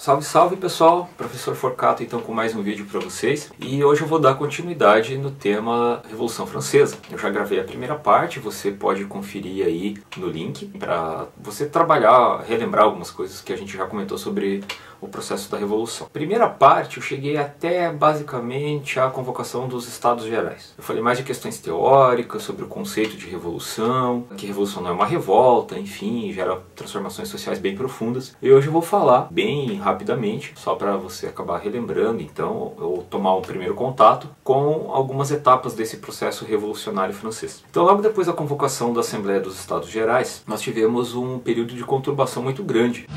Salve, salve pessoal, Professor Forcato então com mais um vídeo para vocês. E hoje eu vou dar continuidade no tema Revolução Francesa. Eu já gravei a primeira parte, você pode conferir aí no link para você trabalhar, relembrar algumas coisas que a gente já comentou sobre o processo da Revolução. Primeira parte eu cheguei até basicamente à convocação dos Estados Gerais. Eu falei mais de questões teóricas, sobre o conceito de revolução, que revolução não é uma revolta, enfim, gera transformações sociais bem profundas. E hoje eu vou falar bem rapidamente, só para você acabar relembrando, então, ou tomar um primeiro contato com algumas etapas desse processo revolucionário francês. Então, logo depois da convocação da Assembleia dos Estados Gerais, nós tivemos um período de conturbação muito grande.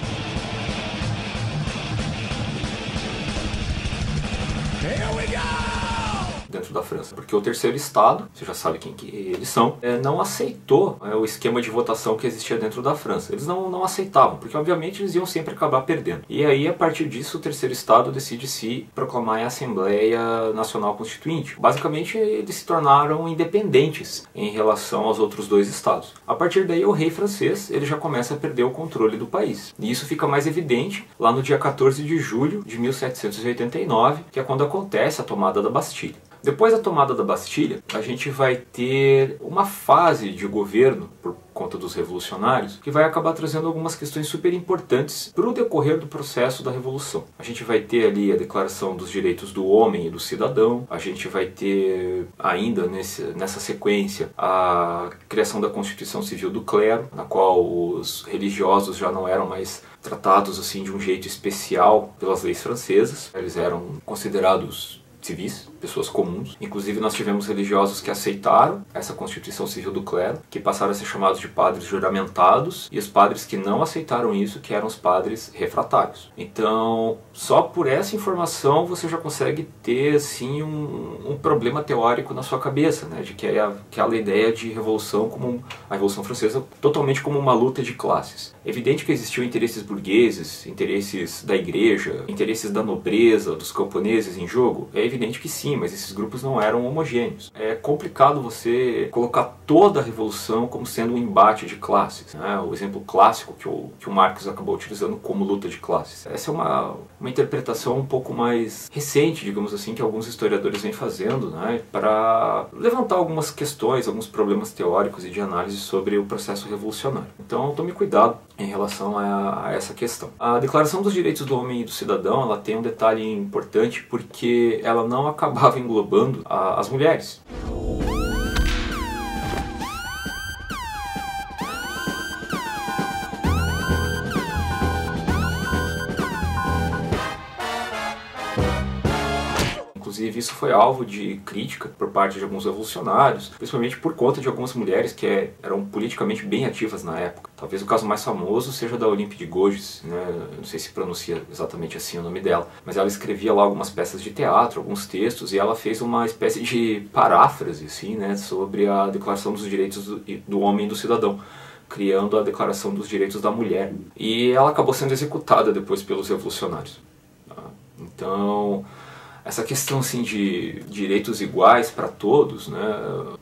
Dentro da França, porque o terceiro estado, você já sabe quem que eles são, não aceitou o esquema de votação que existia dentro da França. Eles não aceitavam, porque obviamente eles iam sempre acabar perdendo. E aí, a partir disso, o terceiro estado decide se proclamar a Assembleia Nacional Constituinte. Basicamente, eles se tornaram independentes em relação aos outros dois estados. A partir daí, o rei francês ele já começa a perder o controle do país. E isso fica mais evidente lá no dia 14 de julho de 1789, que é quando acontece a tomada da Bastilha. Depois da tomada da Bastilha, a gente vai ter uma fase de governo, por conta dos revolucionários, que vai acabar trazendo algumas questões super importantes para o decorrer do processo da Revolução. A gente vai ter ali a Declaração dos Direitos do Homem e do Cidadão, a gente vai ter ainda nessa sequência a criação da Constituição Civil do Clero, na qual os religiosos já não eram mais tratados assim de um jeito especial pelas leis francesas, eles eram considerados civis, pessoas comuns. Inclusive nós tivemos religiosos que aceitaram essa Constituição Civil do Clero, que passaram a ser chamados de padres juramentados, e os padres que não aceitaram isso, que eram os padres refratários. Então, só por essa informação você já consegue ter assim um problema teórico na sua cabeça, né, de que é aquela ideia de revolução como a Revolução Francesa totalmente como uma luta de classes. É evidente que existiam interesses burgueses, interesses da igreja, interesses da nobreza, dos camponeses em jogo. É evidente que sim, mas esses grupos não eram homogêneos. É complicado você colocar toda a revolução como sendo um embate de classes, né? O exemplo clássico que o Marx acabou utilizando como luta de classes. Essa é uma interpretação um pouco mais recente, digamos assim, que alguns historiadores vêm fazendo, né, para levantar algumas questões, alguns problemas teóricos e de análise sobre o processo revolucionário. Então tome cuidado em relação a essa questão. A Declaração dos Direitos do Homem e do Cidadão, ela tem um detalhe importante porque ela não acabava englobando as mulheres. Inclusive isso foi alvo de crítica por parte de alguns revolucionários, principalmente por conta de algumas mulheres que eram politicamente bem ativas na época. Talvez o caso mais famoso seja da Olympe de Gouges, né? Não sei se pronuncia exatamente assim o nome dela, mas ela escrevia lá algumas peças de teatro, alguns textos, e ela fez uma espécie de paráfrase assim, né, sobre a Declaração dos Direitos do Homem e do Cidadão, criando a Declaração dos Direitos da Mulher. E ela acabou sendo executada depois pelos revolucionários. Então, essa questão assim de direitos iguais para todos, né?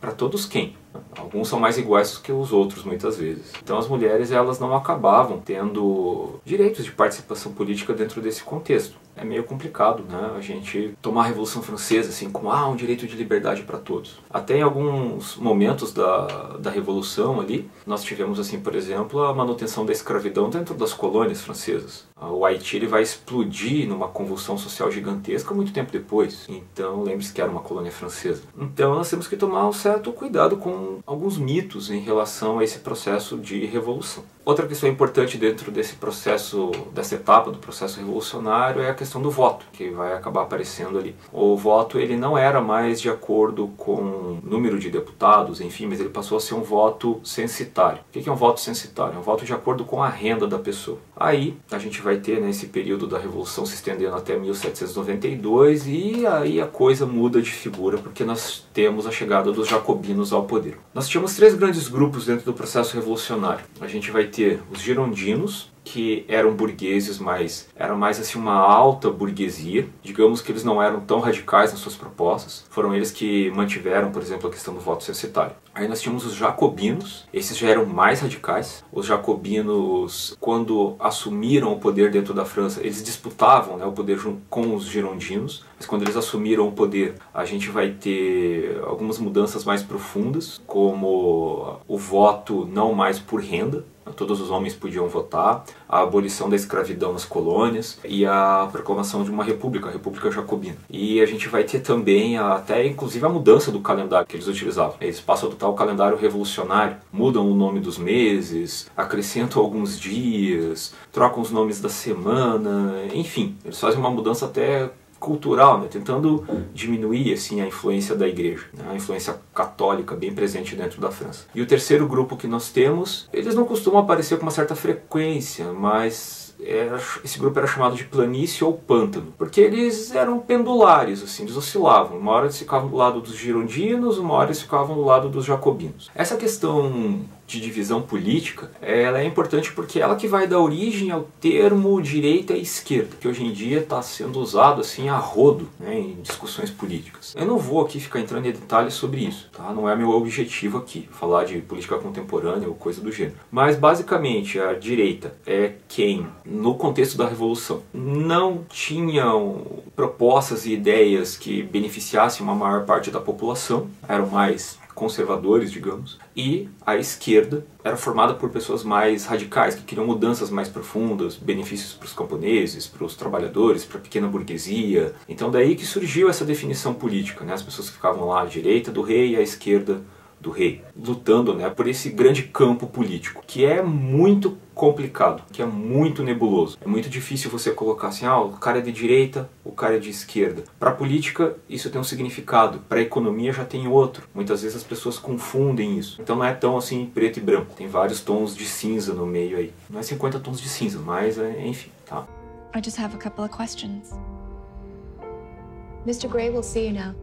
Para todos quem? Alguns são mais iguais que os outros muitas vezes. Então as mulheres elas não acabavam tendo direitos de participação política dentro desse contexto. É meio complicado, né, a gente tomar a Revolução Francesa assim como um direito de liberdade para todos. Até em alguns momentos da Revolução ali, nós tivemos assim, por exemplo, a manutenção da escravidão dentro das colônias francesas. O Haiti ele vai explodir numa convulsão social gigantesca muito tempo depois. Então lembre-se que era uma colônia francesa. Então nós temos que tomar um certo cuidado com alguns mitos em relação a esse processo de revolução. Outra questão importante dentro desse processo, dessa etapa do processo revolucionário, é a questão do voto, que vai acabar aparecendo ali. O voto ele não era mais de acordo com o número de deputados, enfim, mas ele passou a ser um voto censitário. O que é um voto censitário? É um voto de acordo com a renda da pessoa. Aí a gente vai ter nesse período da Revolução se estendendo até 1792 e aí a coisa muda de figura porque nós temos a chegada dos jacobinos ao poder. Nós tínhamos três grandes grupos dentro do processo revolucionário. A gente vai ter os girondinos, que eram burgueses, mas era mais assim uma alta burguesia. Digamos que eles não eram tão radicais nas suas propostas. Foram eles que mantiveram, por exemplo, a questão do voto censitário. Aí nós tínhamos os jacobinos, esses já eram mais radicais. Os jacobinos, quando assumiram o poder dentro da França, eles disputavam, né, o poder com os girondinos, mas quando eles assumiram o poder, a gente vai ter algumas mudanças mais profundas, como o voto não mais por renda, todos os homens podiam votar, a abolição da escravidão nas colônias e a proclamação de uma república, a República Jacobina. E a gente vai ter também até inclusive a mudança do calendário que eles utilizavam. Eles passam a adotar o calendário revolucionário, mudam o nome dos meses, acrescentam alguns dias, trocam os nomes da semana, enfim, eles fazem uma mudança até cultural, né, tentando diminuir assim a influência da igreja, né, a influência católica bem presente dentro da França. E o terceiro grupo que nós temos, eles não costumam aparecer com uma certa frequência, mas esse grupo era chamado de planície ou pântano, porque eles eram pendulares, assim, eles oscilavam. Uma hora eles ficavam do lado dos girondinos, uma hora eles ficavam do lado dos jacobinos. Essa questão de divisão política, ela é importante porque ela que vai dar origem ao termo direita e esquerda, que hoje em dia está sendo usado assim a rodo, né, em discussões políticas. Eu não vou aqui ficar entrando em detalhes sobre isso, tá? Não é meu objetivo aqui, falar de política contemporânea ou coisa do gênero. Mas basicamente a direita é quem, no contexto da Revolução, não tinham propostas e ideias que beneficiassem uma maior parte da população, eram mais conservadores, digamos, e a esquerda era formada por pessoas mais radicais, que queriam mudanças mais profundas, benefícios para os camponeses, para os trabalhadores, para a pequena burguesia. Então daí que surgiu essa definição política, né? As pessoas que ficavam lá à direita do rei e à esquerda do rei, lutando, né, por esse grande campo político, que é muito complicado, que é muito nebuloso. É muito difícil você colocar assim, o cara é de direita, o cara é de esquerda. Para a política isso tem um significado, para a economia já tem outro. Muitas vezes as pessoas confundem isso. Então não é tão assim preto e branco, tem vários tons de cinza no meio aí. Não é 50 tons de cinza, mas enfim, tá? I just have a couple of questions. Mr. Gray will see you now.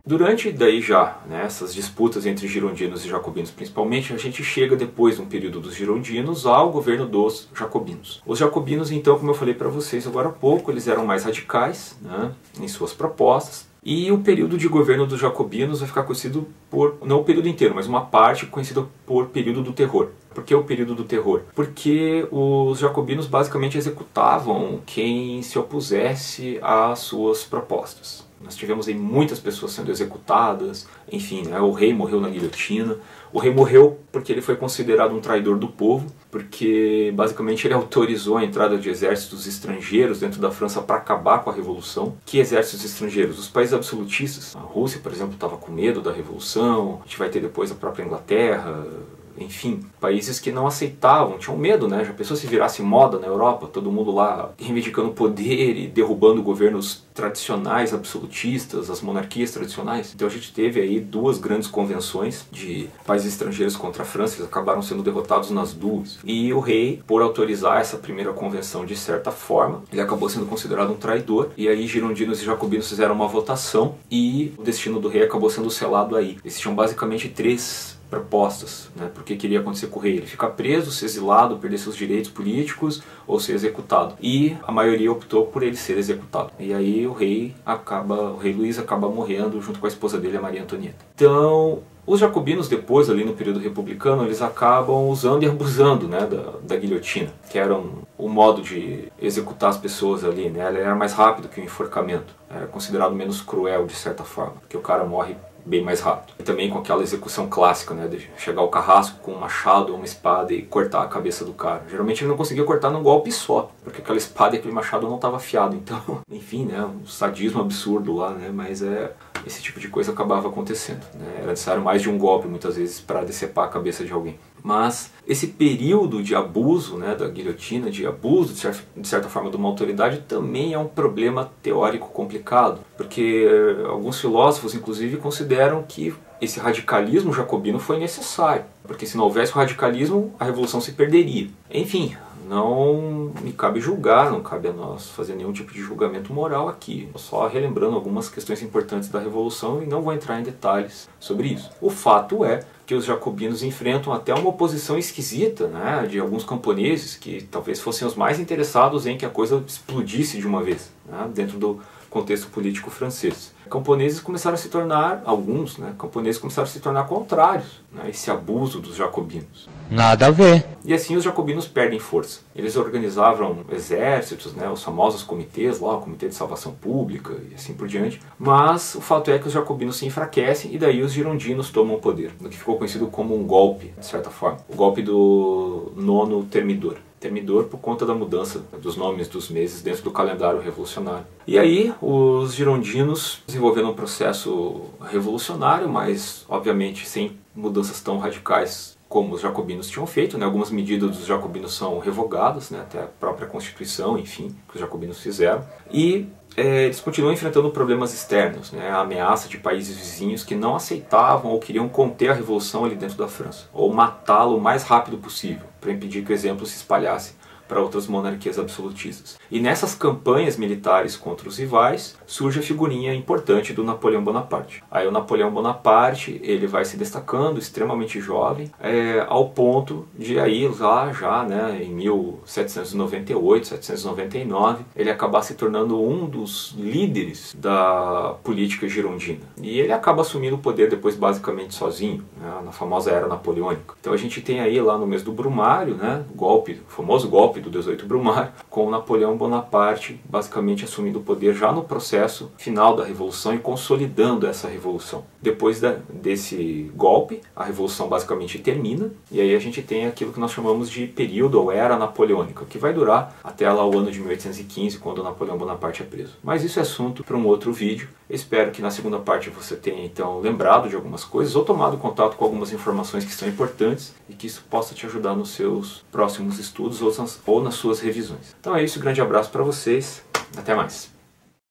Durante daí já, né, essas disputas entre girondinos e jacobinos principalmente, a gente chega depois de um período dos girondinos ao governo dos jacobinos. Os jacobinos então, como eu falei para vocês agora há pouco, eles eram mais radicais, né, em suas propostas. E o período de governo dos jacobinos vai ficar conhecido por, não o período inteiro, mas uma parte conhecida por período do terror. Por que o período do terror? Porque os jacobinos basicamente executavam quem se opusesse às suas propostas. Nós tivemos aí muitas pessoas sendo executadas, enfim, né, o rei morreu na guilhotina. O rei morreu porque ele foi considerado um traidor do povo, porque basicamente ele autorizou a entrada de exércitos estrangeiros dentro da França para acabar com a Revolução. Que exércitos estrangeiros? Os países absolutistas. A Rússia, por exemplo, estava com medo da Revolução, a gente vai ter depois a própria Inglaterra, enfim, países que não aceitavam, tinham medo, né? Já pensou se virasse moda na Europa, todo mundo lá reivindicando poder e derrubando governos tradicionais, absolutistas, as monarquias tradicionais. Então a gente teve aí duas grandes convenções de países estrangeiros contra a França, eles acabaram sendo derrotados nas duas. E o rei, por autorizar essa primeira convenção de certa forma, ele acabou sendo considerado um traidor, e aí girondinos e jacobinos fizeram uma votação e o destino do rei acabou sendo selado aí. Eles tinham basicamente três propostas, né? Porque queria acontecer com o rei: ele ficar preso, ser exilado, perder seus direitos políticos ou ser executado. E a maioria optou por ele ser executado. E aí o rei Luís acaba morrendo junto com a esposa dele, a Maria Antonieta. Então, os jacobinos depois, ali no período republicano, eles acabam usando e abusando, né, da guilhotina, que era o modo de executar as pessoas ali, né? Ela era mais rápido que o enforcamento, era considerado menos cruel de certa forma, porque o cara morre bem mais rápido. E também com aquela execução clássica, né, de chegar ao carrasco com um machado ou uma espada e cortar a cabeça do cara. Geralmente ele não conseguia cortar num golpe só, porque aquela espada e aquele machado não estava afiado. Então, enfim, né, um sadismo absurdo lá, né, mas esse tipo de coisa acabava acontecendo, né? Era necessário mais de um golpe muitas vezes para decepar a cabeça de alguém. Mas esse período de abuso, né, da guilhotina, de abuso de certa forma de uma autoridade, também é um problema teórico complicado, porque alguns filósofos inclusive consideram que esse radicalismo jacobino foi necessário, porque se não houvesse o radicalismo, a revolução se perderia. Enfim, não me cabe julgar, não cabe a nós fazer nenhum tipo de julgamento moral aqui. Só relembrando algumas questões importantes da Revolução e não vou entrar em detalhes sobre isso. O fato é que que os jacobinos enfrentam até uma oposição esquisita, né, de alguns camponeses que talvez fossem os mais interessados em que a coisa explodisse de uma vez, né, dentro do contexto político francês. Camponeses começaram a se tornar, alguns, né, camponeses começaram a se tornar contrários, né, a esse abuso dos jacobinos. Nada a ver. E assim os jacobinos perdem força. Eles organizavam exércitos, né, os famosos comitês lá, o Comitê de Salvação Pública e assim por diante. Mas o fato é que os jacobinos se enfraquecem e daí os girondinos tomam o poder, no que ficou conhecido como um golpe, de certa forma. O golpe do nono Termidor. Termidor por conta da mudança dos nomes dos meses dentro do calendário revolucionário. E aí os girondinos desenvolveram um processo revolucionário, mas obviamente sem mudanças tão radicais como os jacobinos tinham feito, né? Algumas medidas dos jacobinos são revogadas, né? Até a própria Constituição, enfim, que os jacobinos fizeram. E eles continuam enfrentando problemas externos, né? A ameaça de países vizinhos que não aceitavam ou queriam conter a revolução ali dentro da França, ou matá-lo o mais rápido possível, para impedir que o exemplo se espalhasse para outras monarquias absolutistas. E nessas campanhas militares contra os rivais, surge a figurinha importante do Napoleão Bonaparte. Aí o Napoleão Bonaparte, ele vai se destacando, extremamente jovem, ao ponto de aí lá já, né, em 1798, 1799, ele acabar se tornando um dos líderes da política girondina. E ele acaba assumindo o poder depois basicamente sozinho, né, na famosa Era Napoleônica. Então a gente tem aí lá no mês do Brumário, né, o famoso golpe do 18 Brumário, com Napoleão Bonaparte basicamente assumindo o poder já no processo final da Revolução e consolidando essa Revolução. Depois desse golpe, a Revolução basicamente termina, e aí a gente tem aquilo que nós chamamos de período ou Era Napoleônica, que vai durar até lá o ano de 1815, quando Napoleão Bonaparte é preso. Mas isso é assunto para um outro vídeo. Eu espero que na segunda parte você tenha então lembrado de algumas coisas ou tomado contato com algumas informações que são importantes e que isso possa te ajudar nos seus próximos estudos ou nas suas revisões. Então é isso, grande abraço para vocês, até mais.